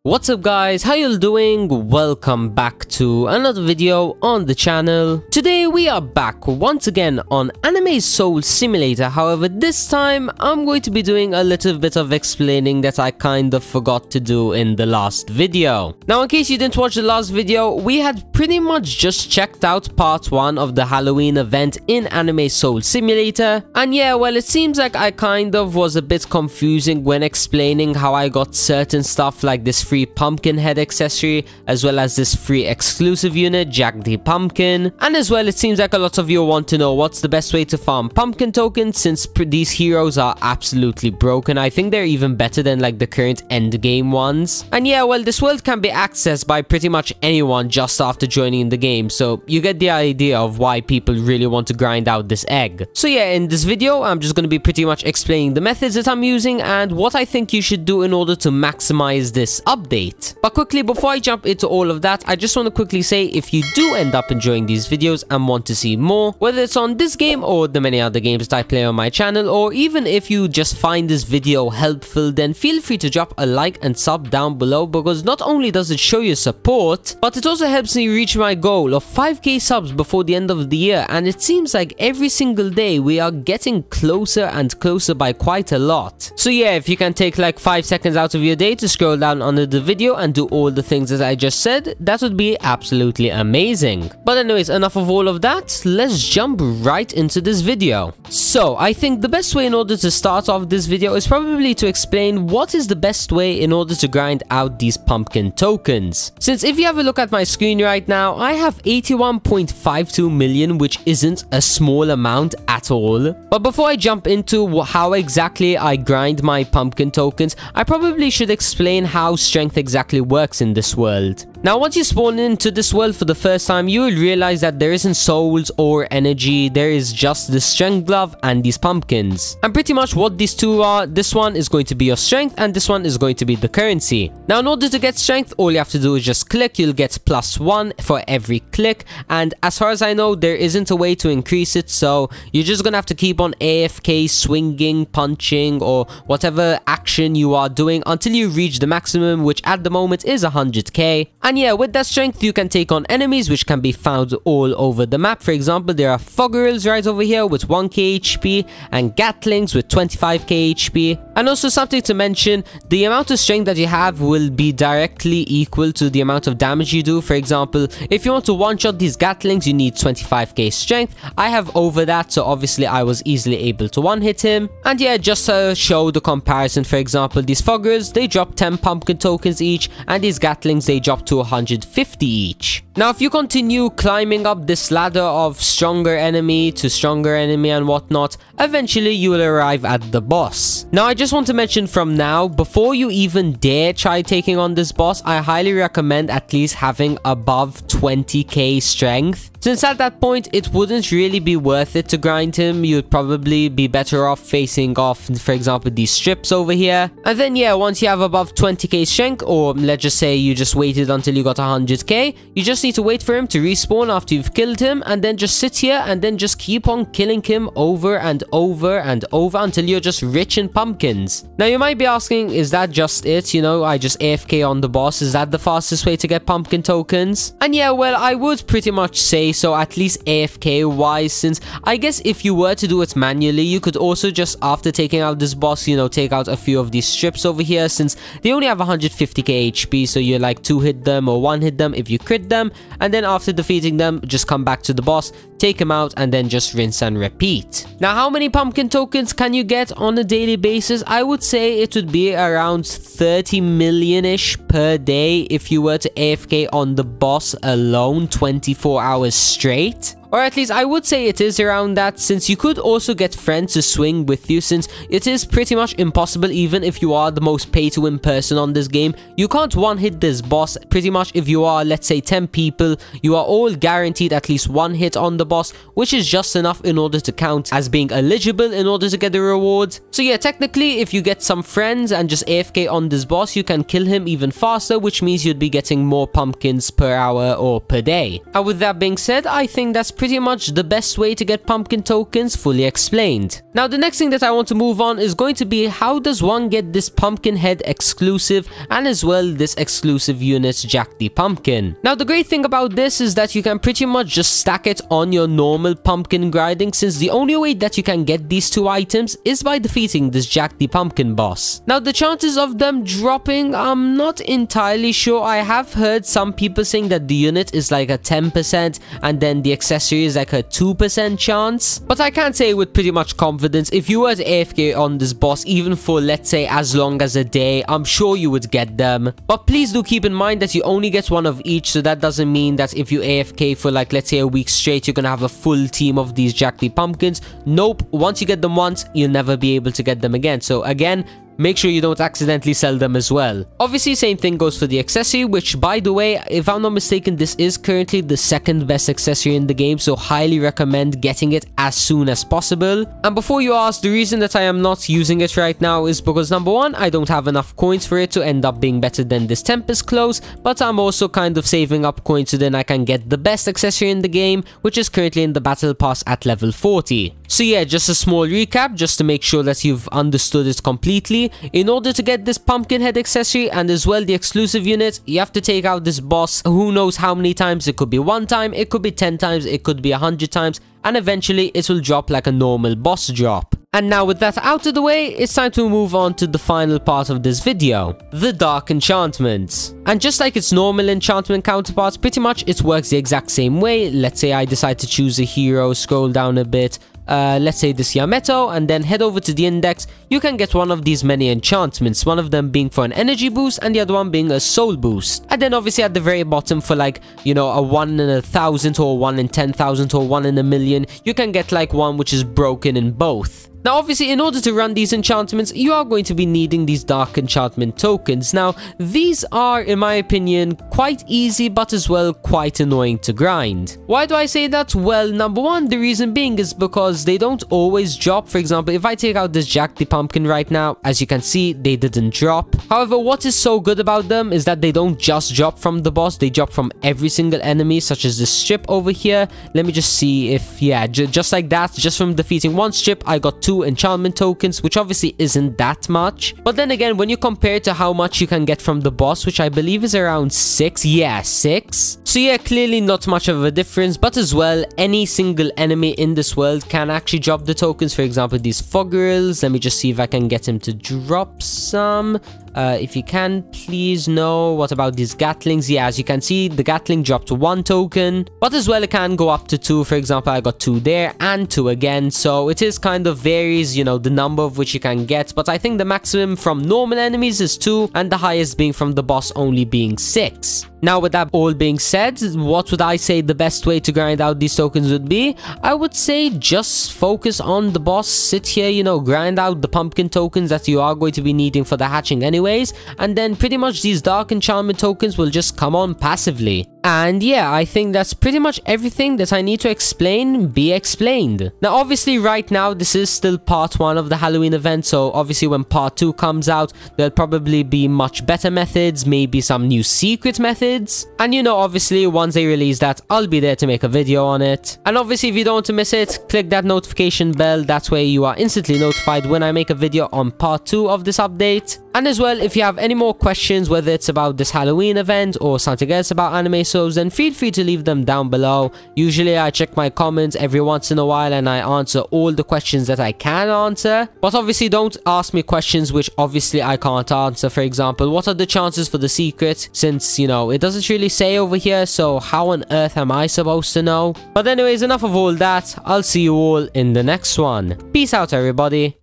What's up guys, how you doing? Welcome back to another video on the channel. Today we are back once again on Anime Soul Simulator. However, this time I'm going to be doing a little bit of explaining that I kind of forgot to do in the last video. Now in case you didn't watch the last video, we had pretty much just checked out part 1 of the Halloween event in Anime Soul Simulator. And yeah, well, it seems like I kind of was a bit confusing when explaining how I got certain stuff like this free pumpkin head accessory, as well as this free exclusive unit, Jack the Pumpkin. And as well, it seems like a lot of you want to know what's the best way to farm pumpkin tokens, since these heroes are absolutely broken. I think they're even better than like the current end game ones. And yeah, well, this world can be accessed by pretty much anyone just after joining the game, so you get the idea of why people really want to grind out this egg. So yeah, in this video I'm just going to be pretty much explaining the methods that I'm using and what I think you should do in order to maximize this update. But quickly, before I jump into all of that, I just want to quickly say, if you do end up enjoying these videos and want to see more, whether it's on this game or the many other games that I play on my channel, or even if you just find this video helpful, then feel free to drop a like and sub down below, because not only does it show your support, but it also helps me reach my goal of 5k subs before the end of the year. And it seems like every single day we are getting closer and closer by quite a lot. So yeah, if you can take like 5 seconds out of your day to scroll down under the video and do all the things that I just said, that would be absolutely amazing. But anyways, enough of all of that, let's jump right into this video. So I think the best way in order to start off this video is probably to explain what is the best way in order to grind out these pumpkin tokens. Since if you have a look at my screen right now, I have 81.52 million, which isn't a small amount at all. But before I jump into how exactly I grind my pumpkin tokens, I probably should explain how strength exactly works in this world. Now, once you spawn into this world for the first time, you will realize that there isn't souls or energy. There is just the strength glove and these pumpkins. And pretty much what these two are, this one is going to be your strength and this one is going to be the currency. Now, in order to get strength, all you have to do is just click. You'll get +1 for every click. And as far as I know, there isn't a way to increase it. So you're just gonna have to keep on AFK, swinging, punching, or whatever action you are doing until you reach the maximum, which at the moment is 100k. And yeah, with that strength, you can take on enemies which can be found all over the map. For example, there are Foggerils right over here with 1k HP and Gatlings with 25k HP. And also something to mention, the amount of strength that you have will be directly equal to the amount of damage you do. For example, if you want to one-shot these Gatlings, you need 25k strength. I have over that, so obviously I was easily able to one-hit him. And yeah, just to show the comparison, for example, these Foggerils, they drop 10 pumpkin tokens each, and these Gatlings, they drop to 150 each. Now, if you continue climbing up this ladder of stronger enemy to stronger enemy and whatnot, eventually you will arrive at the boss. Now, I just want to mention from now, before you even dare try taking on this boss, I highly recommend at least having above 20k strength. Since at that point, it wouldn't really be worth it to grind him. You'd probably be better off facing off, for example, these strips over here. And then yeah, once you have above 20k strength, or let's just say you just waited until you got 100k, you just need to wait for him to respawn after you've killed him, and then just sit here and then just keep on killing him over and over and over until you're just rich in pumpkins. Now, you might be asking, is that just it? You know, I just AFK on the boss. Is that the fastest way to get pumpkin tokens? And yeah, well, I would pretty much say so, at least AFK wise, since I guess if you were to do it manually, you could also just, after taking out this boss, you know, take out a few of these strips over here, since they only have 150k HP, so you like 2-hit them or 1-hit them if you crit them, and then after defeating them, just come back to the boss, take him out, and then just rinse and repeat. Now, how many pumpkin tokens can you get on a daily basis? I would say it would be around 30 million-ish per day if you were to AFK on the boss alone 24 hours straight. Or at least I would say it is around that, since you could also get friends to swing with you, since it is pretty much impossible. Even if you are the most pay-to-win person on this game, you can't one-hit this boss. Pretty much if you are, let's say, 10 people, you are all guaranteed at least one hit on the boss, which is just enough in order to count as being eligible in order to get the reward. So yeah, technically if you get some friends and just AFK on this boss, you can kill him even faster, which means you'd be getting more pumpkins per hour or per day. And with that being said, I think that's pretty much the best way to get pumpkin tokens fully explained. Now the next thing that I want to move on is going to be how does one get this pumpkin head exclusive and as well this exclusive unit Jack the Pumpkin. Now the great thing about this is that you can pretty much just stack it on your normal pumpkin grinding, since the only way that you can get these two items is by defeating this Jack the Pumpkin boss. Now the chances of them dropping, I'm not entirely sure. I have heard some people saying that the unit is like a 10% and then the accessory is like a 2% chance, but I can't say with pretty much confidence. If you were to AFK on this boss even for, let's say, as long as a day, I'm sure you would get them. But please do keep in mind that you only get one of each, so that doesn't mean that if you AFK for like, let's say, a week straight, you're gonna have a full team of these Jack the Pumpkins. Nope, once you get them once, you'll never be able to get them again. So again, make sure you don't accidentally sell them as well. Obviously, same thing goes for the accessory, which, by the way, if I'm not mistaken, this is currently the second best accessory in the game, so highly recommend getting it as soon as possible. And before you ask, the reason that I am not using it right now is because number one, I don't have enough coins for it to end up being better than this Tempest Clothes, but I'm also kind of saving up coins so then I can get the best accessory in the game, which is currently in the battle pass at level 40. So yeah, just a small recap just to make sure that you've understood it completely. In order to get this pumpkin head accessory and as well the exclusive unit, you have to take out this boss who knows how many times. It could be 1 time, it could be 10 times, it could be 100 times, and eventually it will drop like a normal boss drop. And now with that out of the way, it's time to move on to the final part of this video, the dark enchantments. And just like its normal enchantment counterparts, pretty much it works the exact same way. Let's say I decide to choose a hero, scroll down a bit, let's say this Yamato, and then head over to the index. You can get one of these many enchantments, one of them being for an energy boost and the other one being a soul boost. And then obviously at the very bottom for like, you know, a 1 in 1,000 or 1 in 10,000 or 1 in a million, you can get like one which is broken in both. Now obviously in order to run these enchantments, you are going to be needing these dark enchantment tokens. Now these are, in my opinion, quite easy but as well quite annoying to grind. Why do I say that? Well, number one, the reason being is because they don't always drop. For example, if I take out this Jack the Pumpkin right now, as you can see, they didn't drop. However, what is so good about them is that they don't just drop from the boss, they drop from every single enemy, such as this strip over here. Let me just see if, yeah, just like that, just from defeating one strip, I got 2 enchantment tokens, which obviously isn't that much. But then again, when you compare to how much you can get from the boss, which I believe is around 6, yeah, 6. So yeah, clearly not much of a difference, but as well, any single enemy in this world can actually drop the tokens. For example, these Foggerils, let me just see if I can get him to drop some. If you can, please. No. What about these Gatlings? Yeah, as you can see, the Gatling dropped 1 token, but as well it can go up to 2. For example, I got 2 there and 2 again, so it is kind of varies, you know, the number of which you can get. But I think the maximum from normal enemies is 2 and the highest being from the boss only being 6. Now with that all being said, what would I say the best way to grind out these tokens would be? I would say just focus on the boss, sit here, you know, grind out the pumpkin tokens that you are going to be needing for the hatching anyways, and then pretty much these dark enchantment tokens will just come on passively. And yeah, I think that's pretty much everything that I need to explain be explained. Now obviously right now this is still part 1 of the Halloween event, so obviously when part 2 comes out, there'll probably be much better methods, maybe some new secret methods, and you know, obviously once they release that, I'll be there to make a video on it. And obviously if you don't want to miss it, click that notification bell, that way you are instantly notified when I make a video on part 2 of this update. And as well, if you have any more questions, whether it's about this Halloween event or something else about anime souls, then feel free to leave them down below. Usually I check my comments every once in a while and I answer all the questions that I can answer. But obviously don't ask me questions which obviously I can't answer. For example, what are the chances for the secret? Since, you know, it doesn't really say over here, so how on earth am I supposed to know? But anyways, enough of all that. I'll see you all in the next one. Peace out, everybody.